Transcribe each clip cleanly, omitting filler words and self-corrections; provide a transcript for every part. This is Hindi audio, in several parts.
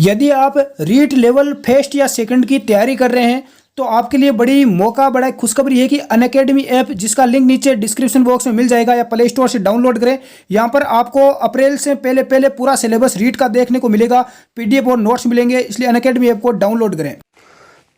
यदि आप रीट लेवल फर्स्ट या सेकंड की तैयारी कर रहे हैं तो आपके लिए बड़ा खुशखबरी है कि अनअकैडमी ऐप, जिसका लिंक नीचे डिस्क्रिप्शन बॉक्स में मिल जाएगा या प्ले स्टोर से डाउनलोड करें। यहाँ पर आपको अप्रैल से पहले पहले पूरा सिलेबस रीट का देखने को मिलेगा, पीडीएफ और नोट्स मिलेंगे, इसलिए अनअकैडमी ऐप को डाउनलोड करें।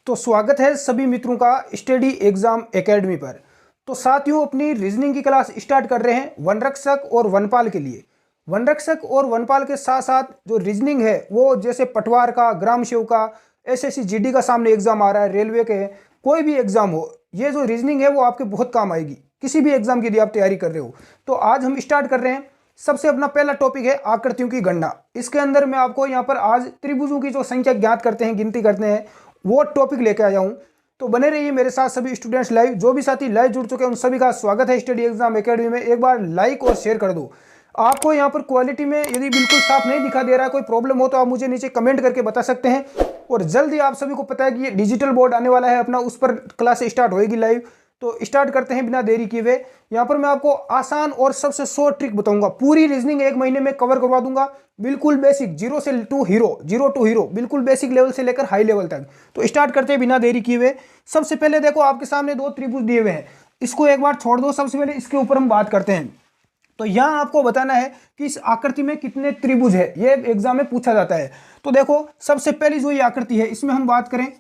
तो स्वागत है सभी मित्रों का स्टडी एग्जाम एकेडमी पर। तो साथियों, अपनी रीजनिंग की क्लास स्टार्ट कर रहे हैं वनरक्षक और वनपाल के लिए। वनरक्षक और वनपाल के साथ साथ जो रीजनिंग है वो जैसे पटवार का, ग्राम सेवक का, एसएससी जीडी का सामने एग्जाम आ रहा है, रेलवे के, कोई भी एग्जाम हो, ये जो रीजनिंग है वो आपके बहुत काम आएगी किसी भी एग्जाम की यदि आप तैयारी कर रहे हो। तो आज हम स्टार्ट कर रहे हैं। सबसे अपना पहला टॉपिक है आकृतियों की गणना। इसके अंदर मैं आपको यहाँ पर आज त्रिभुजों की जो संख्या ज्ञात करते हैं, गिनती करते हैं, वो टॉपिक लेके आया हूँ। तो बने रहिए मेरे साथ सभी स्टूडेंट्स लाइव। जो भी साथी लाइव जुड़ चुके हैं उन सभी का स्वागत है स्टडी एग्जाम एकेडमी में। एक बार लाइक और शेयर कर दो। आपको यहाँ पर क्वालिटी में यदि बिल्कुल साफ नहीं दिखा दे रहा है, कोई प्रॉब्लम हो तो आप मुझे नीचे कमेंट करके बता सकते हैं। और जल्दी आप सभी को पता है कि ये डिजिटल बोर्ड आने वाला है अपना, उस पर क्लास स्टार्ट होएगी लाइव। तो स्टार्ट करते हैं बिना देरी किए हुए। यहाँ पर मैं आपको आसान और सबसे शॉर्ट ट्रिक बताऊंगा। पूरी रीजनिंग एक महीने में कवर करवा दूंगा, बिल्कुल बेसिक, जीरो टू हीरो, बिल्कुल बेसिक लेवल से लेकर हाई लेवल तक। तो स्टार्ट करते हैं बिना देरी किए हुए। सबसे पहले देखो, आपके सामने दो त्रिभुज दिए हुए हैं, इसको एक बार छोड़ दो। सबसे पहले इसके ऊपर हम बात करते हैं। तो यहाँ आपको बताना है कि इस आकृति में कितने त्रिभुज है, ये एग्जाम में पूछा जाता है। तो देखो, सबसे पहली जो ये आकृति है इसमें हम बात करें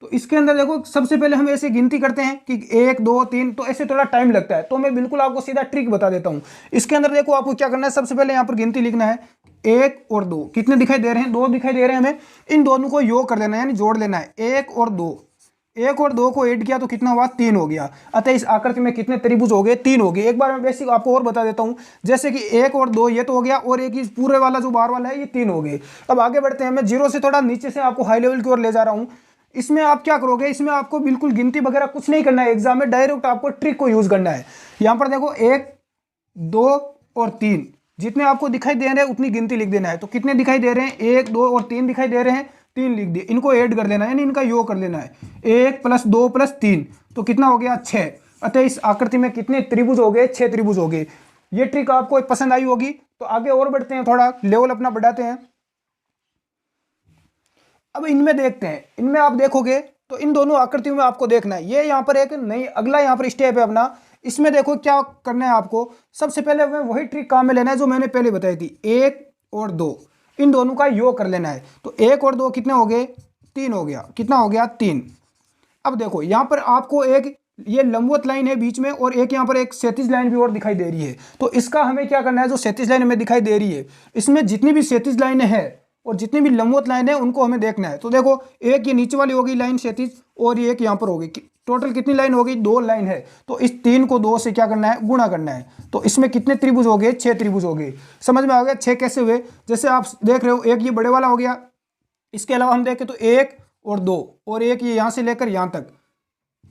तो इसके अंदर देखो, सबसे पहले हम ऐसे गिनती करते हैं कि 1 2 3, तो ऐसे थोड़ा टाइम लगता है। तो मैं बिल्कुल आपको सीधा ट्रिक बता देता हूँ। इसके अंदर देखो, आपको क्या करना है, सबसे पहले यहाँ पर गिनती लिखना है। 1 और 2 कितने दिखाई दे रहे हैं? 2 दिखाई दे रहे हैं हमें। इन दोनों को योग कर लेना है, यानी जोड़ लेना है। 1 और 2 को ऐड किया तो कितना हुआ? 3 हो गया। अतः इस आकृति में कितने त्रिभुज हो गए? 3 हो गए। एक बार मैं बेसिक आपको और बता देता हूं, जैसे कि 1 और 2 ये तो हो गया, और एक ही पूरे वाला जो बार वाला है ये 3 हो गए। अब आगे बढ़ते हैं। मैं जीरो से थोड़ा नीचे से आपको हाई लेवल की ओर ले जा रहा हूं। इसमें आप क्या करोगे, इसमें आपको बिल्कुल गिनती वगैरह कुछ नहीं करना है एग्जाम में, डायरेक्ट आपको ट्रिक को यूज करना है। यहाँ पर देखो 1 2 और 3 जितने आपको दिखाई दे रहे हैं उतनी गिनती लिख देना है। तो कितने दिखाई दे रहे हैं? 1 2 और 3 दिखाई दे रहे हैं, 3 लिख दिए। इनको ऐड कर देना है, यानी इनका योग कर लेना है। 1 + 2 + 3 तो कितना हो गया? 6। अतः इस आकृति में कितने त्रिभुज हो गए? 6 त्रिभुज हो गए। ये ट्रिक आपको पसंद आई होगी। तो आगे और बढ़ते हैं, थोड़ा लेवल अपना बढ़ाते हैं। अब इनमें देखते हैं। इनमें आप देखोगे तो इन दोनों आकृतियों में आपको देखना है, ये यहाँ पर एक नई अगला यहाँ पर स्टेप है अपना। इसमें देखो क्या करना है आपको। सबसे पहले हमें वही ट्रिक काम में लेना है जो मैंने पहले बताई थी। 1 और 2 इन दोनों का योग कर लेना है। तो 1 और 2 कितने हो गए? 3 हो गया। कितना हो गया? 3। अब देखो यहाँ पर आपको एक ये लंबवत लाइन है बीच में, और एक यहाँ पर एक क्षैतिज लाइन भी और दिखाई दे रही है। तो इसका हमें क्या करना है, जो क्षैतिज लाइन हमें दिखाई दे रही है इसमें जितनी भी क्षैतिज लाइनें हैं और जितनी भी लंबवत लाइन है उनको हमें देखना है। तो देखो, एक ये नीचे वाली होगी लाइन क्षैतिज, और ये एक यहाँ पर होगी। टोटल कितनी लाइन होगी? 2 लाइन है। तो इस 3 को 2 से क्या करना है? गुणा करना है। तो इसमें कितने त्रिभुज हो गए? 6 त्रिभुज हो गए। समझ में आ गया 6 कैसे हुए? जैसे आप देख रहे हो, एक ये बड़े वाला हो गया। इसके अलावा हम देखें तो 1 और 2 और एक ये यहाँ से लेकर यहाँ तक,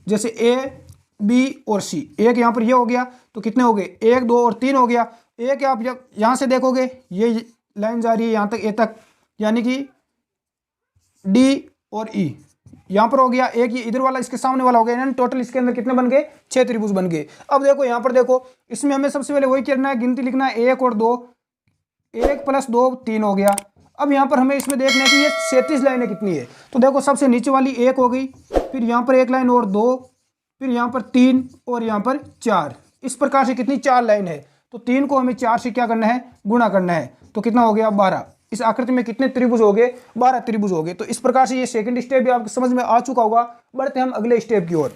जैसे A B और C, एक यहाँ पर ये हो गया। तो कितने हो गए? 1 2 और 3 हो गया। एक आप यहाँ से देखोगे ये लाइन जा रही है यहाँ तक, A तक, यानी कि D और E यहाँ पर हो गया। एक ये इधर वाला इसके सामने वाला हो गया। यानी टोटल इसके अंदर कितने बन गए? 6 त्रिभुज बन गए। अब देखो यहाँ पर देखो, इसमें हमें सबसे पहले वही करना है, गिनती लिखना है। 1 और 2, 1 + 2 3 हो गया। अब यहाँ पर हमें इसमें देखना है कि ये 37 लाइनें कितनी है। तो देखो, सबसे नीचे वाली 1 हो गई, फिर यहाँ पर एक लाइन और 2, फिर यहाँ पर 3 और यहाँ पर 4। इस प्रकार से कितनी? 4 लाइन है। तो 3 को हमें 4 से क्या करना है? गुणा करना है। तो कितना हो गया? 12। इस आकृति में कितने त्रिभुज हो गए? 12 त्रिभुज हो गए। तो इस प्रकार से ये सेकंड स्टेप भी आपको समझ में आ चुका होगा। बढ़ते हैं हम अगले स्टेप की ओर।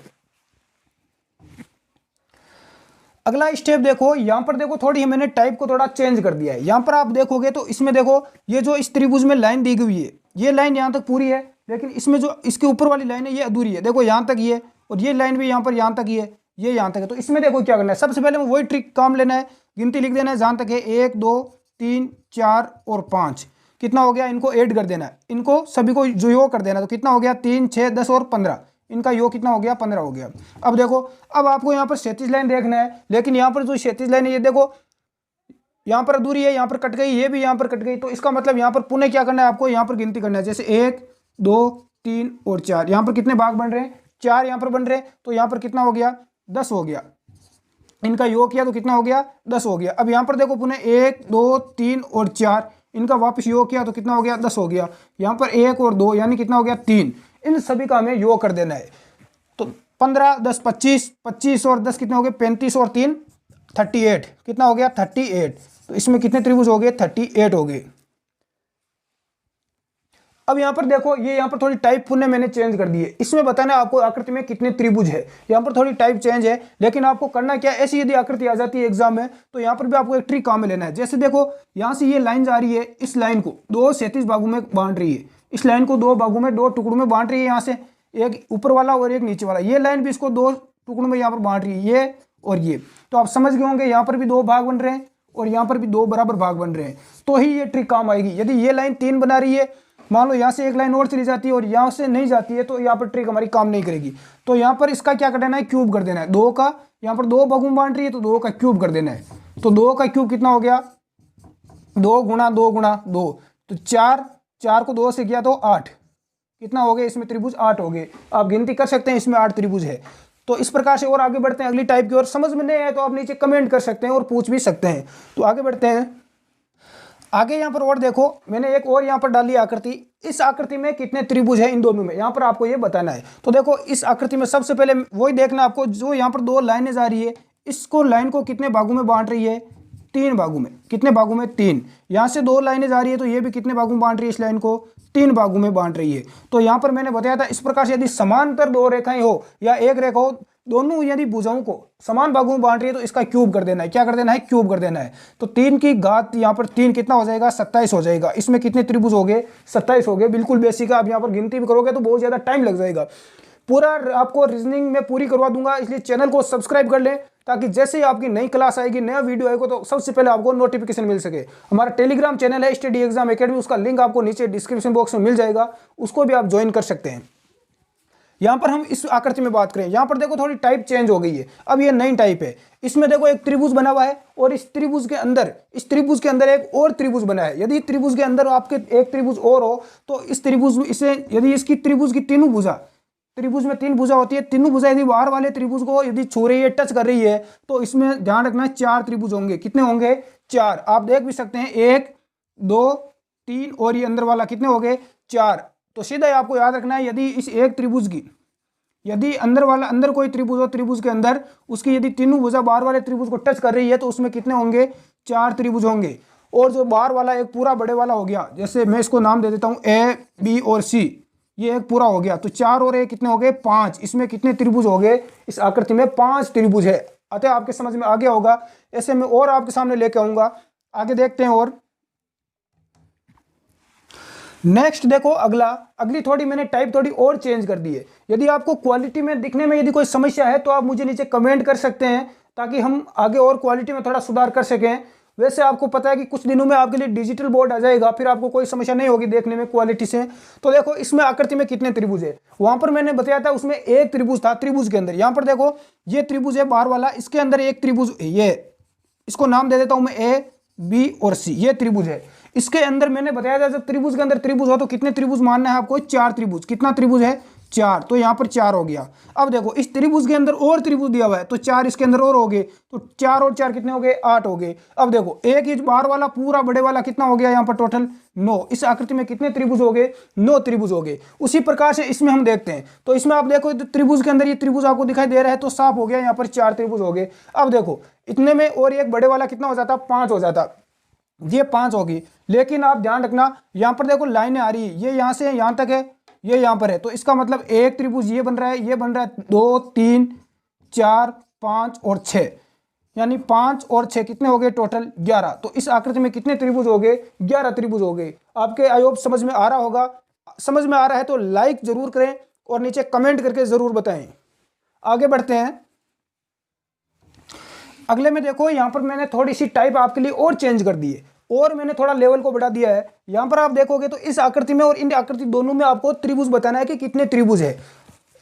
अगला स्टेप देखो, यहाँ पर देखो थोड़ी मैंने टाइप को थोड़ा चेंज कर दिया है। यहाँ पर आप देखोगे तो इसमें देखो, ये जो इस त्रिभुज में लाइन दी हुई है, ये लाइन यहाँ तक पूरी है, लेकिन इसमें जो इसके ऊपर वाली लाइन है ये अधूरी है। देखो यहाँ तक ये, और ये लाइन भी यहाँ पर यहाँ तक ही है, ये यहाँ तक है। तो इसमें देखो क्या करना है, सबसे पहले वही ट्रिक काम लेना है, गिनती लिख देना है जहाँ तक है। 1 2 3 4 और 5 कितना हो गया? इनको ऐड कर देना है, इनको सभी को जो योग कर देना है। तो कितना हो गया? 3 6 10 और 15, इनका योग कितना हो गया? 15 हो गया। अब देखो, अब आपको यहाँ पर क्षैतिज लाइन देखना है, लेकिन यहाँ पर जो क्षैतिज लाइन है ये देखो यहाँ पर अधूरी है, यहाँ पर कट गई, ये भी यहाँ पर कट गई। तो इसका मतलब यहाँ पर पुनः क्या करना है आपको? यहाँ पर गिनती करना है। जैसे 1 2 3 और 4, यहाँ पर कितने भाग बन रहे हैं? 4 यहाँ पर बन रहे हैं। तो यहाँ पर कितना हो गया? 10 हो गया। इनका योग किया तो कितना हो गया? 10 हो गया। अब यहाँ पर देखो पुनः 1 2 3 और 4, इनका वापस योग किया तो कितना हो गया 10 हो गया। यहाँ पर 1 और 2 यानी कितना हो गया 3। इन सभी का हमें योग कर देना है। तो 15 10 25, 25 और 10 कितने हो गए 35 और 3 38, कितना हो गया 38। तो इसमें कितने त्रिभुज हो गए 38 हो गए। अब यहाँ पर देखो ये यहाँ पर थोड़ी टाइप पुनः मैंने चेंज कर दी है। इसमें बताना है आपको आकृति में कितने त्रिभुज है। यहाँ पर थोड़ी टाइप चेंज है, लेकिन आपको करना क्या है, ऐसी यदि आकृति आ जाती है एग्जाम में तो यहाँ पर भी आपको एक ट्रिक काम में लेना है। जैसे देखो यहाँ से ये लाइन जा रही है, इस लाइन को 2 क्षैतिज भागों में बांट रही है, इस लाइन को 2 भागों में 2 टुकड़ों में बांट रही है। यहाँ से एक ऊपर वाला और एक नीचे वाला, ये लाइन भी इसको 2 टुकड़ों में यहाँ पर बांट रही है, ये और ये। तो आप समझ गए होंगे यहाँ पर भी 2 भाग बन रहे हैं और यहाँ पर भी 2 बराबर भाग बन रहे हैं, तो ही ये ट्रिक काम आएगी। यदि ये लाइन 3 बना रही है, मान लो यहाँ से एक लाइन और चली जाती है और यहाँ से नहीं जाती है, तो यहाँ पर ट्रिक हमारी काम नहीं करेगी। तो यहाँ पर इसका क्या कर देना है, क्यूब कर देना है। 2 का यहाँ पर 2 भागों में बांट रही है तो 2 का क्यूब कर देना है। तो 2 का क्यूब कितना हो गया 2 गुणा 2 गुणा 2, तो 4, 4 को 2 से किया तो 8, कितना हो गया इसमें त्रिभुज 8 हो गए। आप गिनती कर सकते हैं, इसमें 8 त्रिभुज है। तो इस प्रकार से और आगे बढ़ते हैं अगली टाइप की ओर। समझ में नहीं आए तो आप नीचे कमेंट कर सकते हैं और पूछ भी सकते हैं। तो आगे बढ़ते हैं। आगे यहाँ पर और देखो मैंने एक और यहाँ पर डाली आकृति। इस आकृति में कितने त्रिभुज है इन दोनों में, यहाँ पर आपको ये बताना है। तो देखो इस आकृति में सबसे पहले वही देखना आपको, जो यहाँ पर 2 लाइनें जा रही है, इसको लाइन को कितने भागों में बांट रही है 3 भागों में। कितने भागों में 3। यहाँ से 2 लाइनें जा रही है तो ये भी कितने भागों में बांट रही है, इस लाइन को 3 भागों में बांट रही है। तो यहाँ पर मैंने बताया था इस प्रकार से यदि समांतर 2 रेखाएं हो या एक रेखा हो, दोनों यदि भुजाओं को समान भागों में बांट रही है तो इसका क्यूब कर देना है। क्या कर देना है, क्यूब कर देना है। तो 3 की घात यहाँ पर 3 कितना हो जाएगा 27 हो जाएगा। इसमें कितने त्रिभुज हो गए 27 हो गए। बिल्कुल बेसिक है, आप यहाँ पर गिनती भी करोगे तो बहुत ज्यादा टाइम लग जाएगा। पूरा आपको रीजनिंग में पूरी करवा दूंगा, इसलिए चैनल को सब्सक्राइब कर लें ताकि जैसे ही आपकी नई क्लास आएगी, नया वीडियो आएगा तो सबसे पहले आपको नोटिफिकेशन मिल सके। हमारा टेलीग्राम चैनल है स्टडी एग्जाम एकेडमी, उसका लिंक आपको नीचे डिस्क्रिप्शन बॉक्स में मिल जाएगा, उसको भी आप ज्वाइन कर सकते हैं। यहाँ पर हम इस आकृति में बात करें, यहाँ पर देखो थोड़ी टाइप चेंज हो गई है। अब ये नई टाइप है। इसमें देखो एक त्रिभुज बना हुआ है और इस त्रिभुज के अंदर एक और त्रिभुज बना है। यदि त्रिभुज के अंदर आपके एक त्रिभुज और हो तो इस त्रिभुज इसे यदि इसकी त्रिभुज की तीनों भुजा, त्रिभुज में 3 भुजा होती है, तीनों भुजा यदि बाहर वाले त्रिभुज को यदि छू रही है, टच कर रही है, तो इसमें ध्यान रखना है 4 त्रिभुज होंगे। कितने होंगे 4। आप देख भी सकते हैं 1 2 3 और ये अंदर वाला कितने हो गए 4। तो सीधा आपको याद रखना है यदि इस एक त्रिभुज की यदि अंदर कोई त्रिभुज हो, त्रिभुज के अंदर उसकी यदि तीनों भुजा बाहर वाले त्रिभुज को टच कर रही है तो उसमें कितने होंगे 4 त्रिभुज होंगे। और जो बाहर वाला एक पूरा बड़े वाला हो गया, जैसे मैं इसको नाम दे देता हूं A B और C, ये एक पूरा हो गया। तो 4 और 1 कितने हो गए 5। इसमें कितने त्रिभुज हो गए, इस आकृति में 5 त्रिभुज है। अतः आपके समझ में आ गया होगा। ऐसे में और आपके सामने लेके आऊंगा। आगे देखते हैं। और नेक्स्ट देखो अगली थोड़ी मैंने टाइप थोड़ी और चेंज कर दी है। यदि आपको क्वालिटी में दिखने में यदि कोई समस्या है तो आप मुझे नीचे कमेंट कर सकते हैं ताकि हम आगे और क्वालिटी में थोड़ा सुधार कर सकें। वैसे आपको पता है कि कुछ दिनों में आपके लिए डिजिटल बोर्ड आ जाएगा, फिर आपको कोई समस्या नहीं होगी देखने में क्वालिटी से। तो देखो इसमें आकृति में कितने त्रिभुज है, वहां पर मैंने बताया था उसमें एक त्रिभुज था। त्रिभुज के अंदर यहाँ पर देखो ये त्रिभुज है बाहर वाला, इसके अंदर एक त्रिभुज, ये इसको नाम दे देता हूं मैं A B और C, ये त्रिभुज है। इसके अंदर मैंने बताया था जब त्रिभुज के अंदर त्रिभुज हो तो कितने त्रिभुज मानना है आपको 4 त्रिभुज। कितना त्रिभुज है 4, तो यहाँ पर 4 हो गया। अब देखो इस त्रिभुज के अंदर और त्रिभुज दिया हुआ है तो 4 इसके अंदर और हो गए, तो 4 और 4 कितने हो गए 8 हो गए। अब देखो एक ही बाहर वाला पूरा बड़े वाला कितना हो गया यहाँ पर टोटल 9। इस आकृति में कितने त्रिभुज हो गए 9 त्रिभुज हो गए। उसी प्रकार से इसमें हम देखते हैं। तो इसमें आप देखो त्रिभुज के अंदर ये त्रिभुज आपको दिखाई दे रहा है तो साफ हो गया, यहाँ पर 4 त्रिभुज हो गए। अब देखो इतने में और एक बड़े वाला कितना हो जाता 5 हो जाता, ये 5 होगी। लेकिन आप ध्यान रखना यहाँ पर देखो लाइनें आ रही है, ये यहाँ से यहाँ तक है, ये यहाँ पर है। तो इसका मतलब एक त्रिभुज ये बन रहा है, ये बन रहा है 2 3 4 5 और 6, यानी 5 और 6 कितने हो गए टोटल 11। तो इस आकृति में कितने त्रिभुज हो गए 11 त्रिभुज हो गए। आपके आई होप समझ में आ रहा होगा। समझ में आ रहा है तो लाइक जरूर करें और नीचे कमेंट करके जरूर बताएं। आगे बढ़ते हैं। अगले में देखो यहाँ पर मैंने थोड़ी सी टाइप आपके लिए और चेंज कर दी है और मैंने थोड़ा लेवल को बढ़ा दिया है। यहाँ पर आप देखोगे तो इस आकृति में और इन आकृति दोनों में आपको त्रिभुज बताना है कि कितने त्रिभुज है।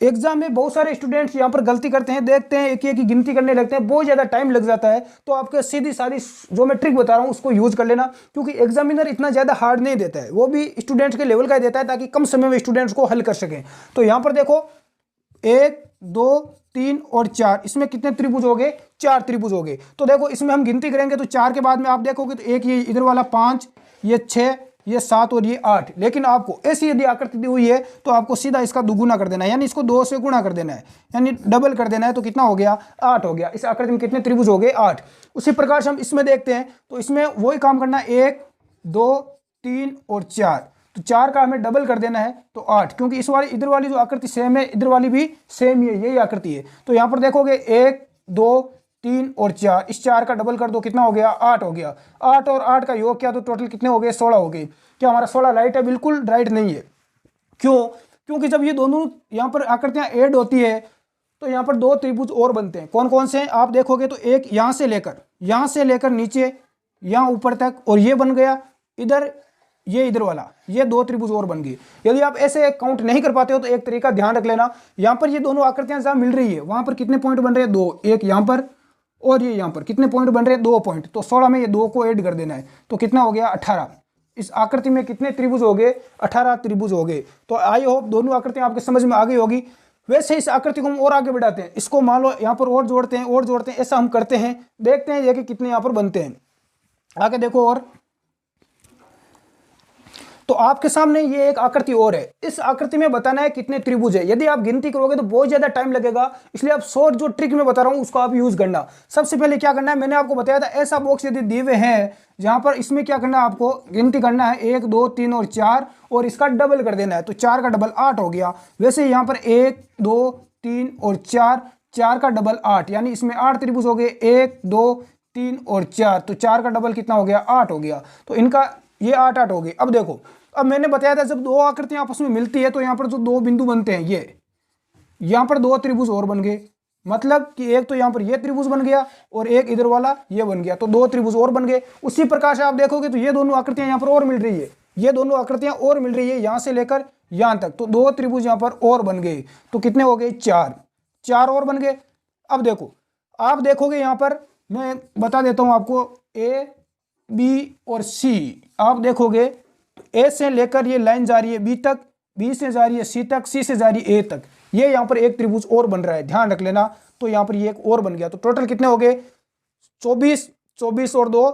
एग्जाम में बहुत सारे स्टूडेंट्स यहाँ पर गलती करते हैं, देखते हैं एक एक की गिनती करने लगते हैं, बहुत ज़्यादा टाइम लग जाता है। तो आपके सीधी सादी जो मैं ट्रिक बता रहा हूँ उसको यूज कर लेना, क्योंकि एग्जामिनर इतना ज़्यादा हार्ड नहीं देता है, वो भी स्टूडेंट्स के लेवल का देता है ताकि कम समय में स्टूडेंट्स को हल कर सकें। तो यहाँ पर देखो 1 2 3 और 4, इसमें कितने त्रिभुज हो गए? 4 त्रिभुज हो गए। तो देखो इसमें हम गिनती करेंगे तो 4 के बाद में आप देखोगे तो एक ये इधर वाला 5, ये 6, ये 7 और ये 8। लेकिन आपको ऐसी यदि आकृति दी हुई है तो आपको सीधा इसका दुगुना कर देना है, यानी इसको 2 से गुणा कर देना है, यानी डबल कर देना है। तो कितना हो गया? 8 हो गया। इस आकृति में कितने त्रिभुज हो गए? 8। उसी प्रकार से हम इसमें देखते हैं तो इसमें वही काम करना है, 1 2 3 और 4। तो 4 का हमें डबल कर देना है तो 8, क्योंकि इस वाली इधर वाली जो आकृति सेम है, इधर वाली भी सेम ही है, यही आकृति है। तो यहाँ पर देखोगे 1 2 3 और 4, इस 4 का डबल कर दो, कितना हो गया? 8 हो गया। 8 और 8 का योग किया तो टोटल कितने हो गए? 16 हो गए। क्या हमारा 16 राइट है? बिल्कुल राइट नहीं है। क्यों? क्योंकि जब ये दोनों यहाँ पर आकृतियां ऐड होती है तो यहाँ पर 2 त्रिभुज और बनते हैं। कौन कौन से हैं? आप देखोगे तो एक यहाँ से लेकर नीचे यहाँ ऊपर तक, और ये बन गया इधर, ये इधर वाला, ये 2 त्रिभुज और बन गए। यदि आप ऐसे काउंट नहीं कर पाते हो तो एक तरीका ध्यान रख लेना, यहाँ पर ये दोनों आकृतियां जहां मिल रही है वहां पर कितने पॉइंट बन रहे हैं? 2। एक यहाँ पर और ये यहाँ पर कितने पॉइंट बन रहे हैं? 2 पॉइंट। तो 16 में ये 2 को ऐड कर देना है तो कितना हो गया? 18। इस आकृति में कितने त्रिभुज हो गए? 18 त्रिभुज हो गए। तो आई होप दोनों आकृतियां आपके समझ में आ गई होगी। वैसे इस आकृति को हम और आगे बढ़ाते हैं, इसको मान लो यहाँ पर और जोड़ते हैं, ऐसा हम करते हैं, देखते हैं ये कि कितने यहाँ पर बनते हैं। आगे देखो, और तो आपके सामने ये एक आकृति और है। इस आकृति में बताना है कितने त्रिभुज है। यदि आप गिनती करोगे तो बहुत ज्यादा टाइम लगेगा, इसलिए आप शॉर्ट जो ट्रिक में बता रहा हूं उसको आप यूज करना। सबसे पहले क्या करना है, मैंने आपको बताया था, ऐसा बॉक्स यदि दिए हुए हैं जहां पर इसमें क्या करना है, आपको गिनती करना है 1 2 3 और 4, और इसका डबल कर देना है। तो 4 का डबल 8 हो गया। वैसे यहाँ पर 1 2 3 और 4, 4 का डबल 8, यानी इसमें 8 त्रिभुज हो गए। 1 2 3 और 4, तो 4 का डबल कितना हो गया? 8 हो गया। तो इनका ये 8 8 हो गए। अब देखो, अब मैंने बताया था जब 2 आकृतियां आपस में मिलती है तो यहाँ पर जो 2 बिंदु बनते हैं, ये यहाँ पर 2 त्रिभुज और बन गए। मतलब कि एक तो यहाँ पर ये त्रिभुज बन गया और एक इधर वाला ये बन गया, तो 2 त्रिभुज और बन गए। उसी प्रकार से आप देखोगे तो ये दोनों आकृतियां यहाँ पर और मिल रही है, ये दोनों आकृतियां और मिल रही है यहाँ से लेकर यहाँ तक, तो 2 त्रिभुज यहाँ पर और बन गए। तो कितने हो गए? 4 और बन गए। अब देखो, आप देखोगे यहाँ पर मैं बता देता हूँ आपको, A B और C। आप देखोगे ए से लेकर ये लाइन जा रही है बी तक, बी से जा रही है सी तक, सी से जा रही है ए तक। ये यहाँ पर एक त्रिभुज और बन रहा है, ध्यान रख लेना। तो यहाँ पर ये एक और बन गया। तो टोटल कितने हो गए? 24, 24 और 2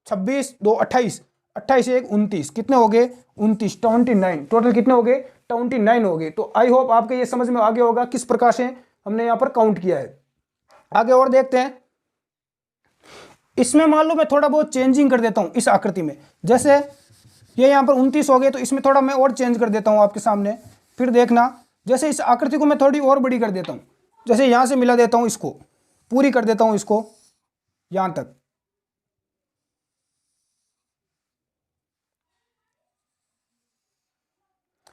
26, 2 28, 28 1 29, कितने हो गए? 29, 29। टोटल कितने हो गए? 29 हो गए। तो आई होप आपके ये समझ में आ गया होगा किस प्रकार से हमने यहाँ पर काउंट किया है। आगे और देखते हैं। इसमें मान लो मैं थोड़ा बहुत चेंजिंग कर देता हूँ इस आकृति में, जैसे ये यहाँ पर 29 हो गए तो इसमें थोड़ा मैं और चेंज कर देता हूँ आपके सामने। फिर देखना, जैसे इस आकृति को मैं थोड़ी और बड़ी कर देता हूँ, जैसे यहाँ से मिला देता हूँ, इसको पूरी कर देता हूँ, इसको यहाँ तक।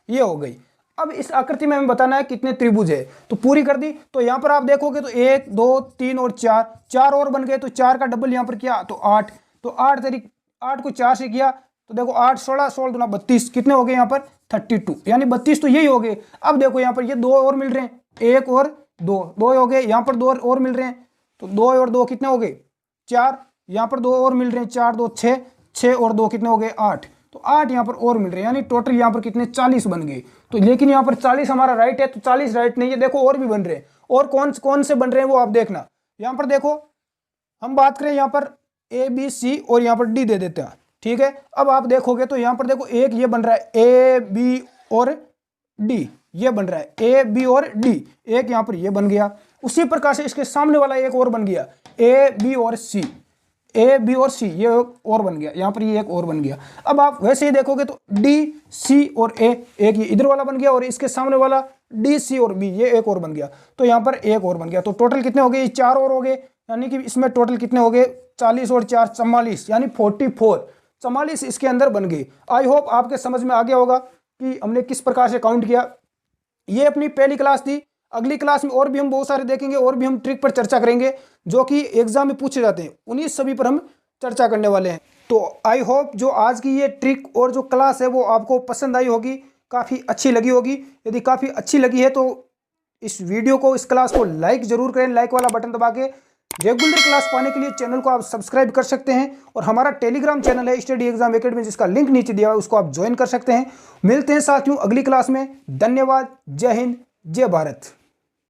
ये हो गई। अब इस आकृति में हमें बताना है कितने त्रिभुज है, तो पूरी कर दी। तो यहाँ पर आप देखोगे तो 1 2 3 और 4, 4 और बन गए। तो 4 का डबल यहाँ पर किया तो 8, तो 8 को 4 से किया तो देखो 8 16, 16 दूना 32, कितने हो गए यहाँ पर? 32, यानी 32 तो यही हो गए। अब देखो यहाँ पर ये 2 और मिल रहे हैं, 1 और 2, 2 हो गए। यहाँ पर 2 और मिल रहे हैं, तो 2 और 2 कितने हो गए? 4। यहाँ पर 2 और मिल रहे हैं, 4 2 6, 6 और 2 कितने हो गए? 8। तो 8 यहाँ पर और मिल रहे हैं, यानी टोटल यहाँ पर कितने? 40 बन गए। तो लेकिन यहाँ पर 40 हमारा राइट है, तो 40 राइट नहीं है। देखो और भी बन रहे हैं, और कौन कौन से बन रहे हैं वो आप देखना। यहाँ पर देखो, हम बात करें यहाँ पर A B C और यहाँ पर D दे देते हैं, ठीक है। अब आप देखोगे तो यहाँ पर देखो एक ये बन रहा है A B और D, ये बन रहा है A B और D, एक यहाँ पर ये बन गया। उसी प्रकार से इसके सामने वाला एक और बन गया A B और C, A B और C, ये और बन गया। यहाँ पर ये एक और बन गया। अब आप वैसे ही देखोगे तो D C और A, एक ये इधर वाला बन गया, और इसके सामने वाला D C और B, ये एक और बन गया। तो यहाँ पर एक और बन गया। तो टोटल कितने हो गए? 4 और हो गए, यानी कि इसमें टोटल कितने हो गए? 40 और 4 44, यानी 44, 44 इसके अंदर बन गई। आई होप आपके समझ में आ गया होगा कि हमने किस प्रकार से काउंट किया। ये अपनी पहली क्लास थी। अगली क्लास में और भी हम बहुत सारे देखेंगे, और भी हम ट्रिक पर चर्चा करेंगे जो कि एग्जाम में पूछे जाते हैं, उन्हीं सभी पर हम चर्चा करने वाले हैं। तो आई होप जो आज की ये ट्रिक और जो क्लास है वो आपको पसंद आई होगी, काफ़ी अच्छी लगी होगी। यदि काफ़ी अच्छी लगी है तो इस वीडियो को, इस क्लास को लाइक जरूर करें, लाइक वाला बटन दबा के। रेगुलर क्लास पाने के लिए चैनल को आप सब्सक्राइब कर सकते हैं, और हमारा टेलीग्राम चैनल है स्टडी एग्जाम एकेडमी, जिसका लिंक नीचे दिया हुआ है, उसको आप ज्वाइन कर सकते हैं। मिलते हैं साथियों अगली क्लास में। धन्यवाद। जय हिंद, जय भारत।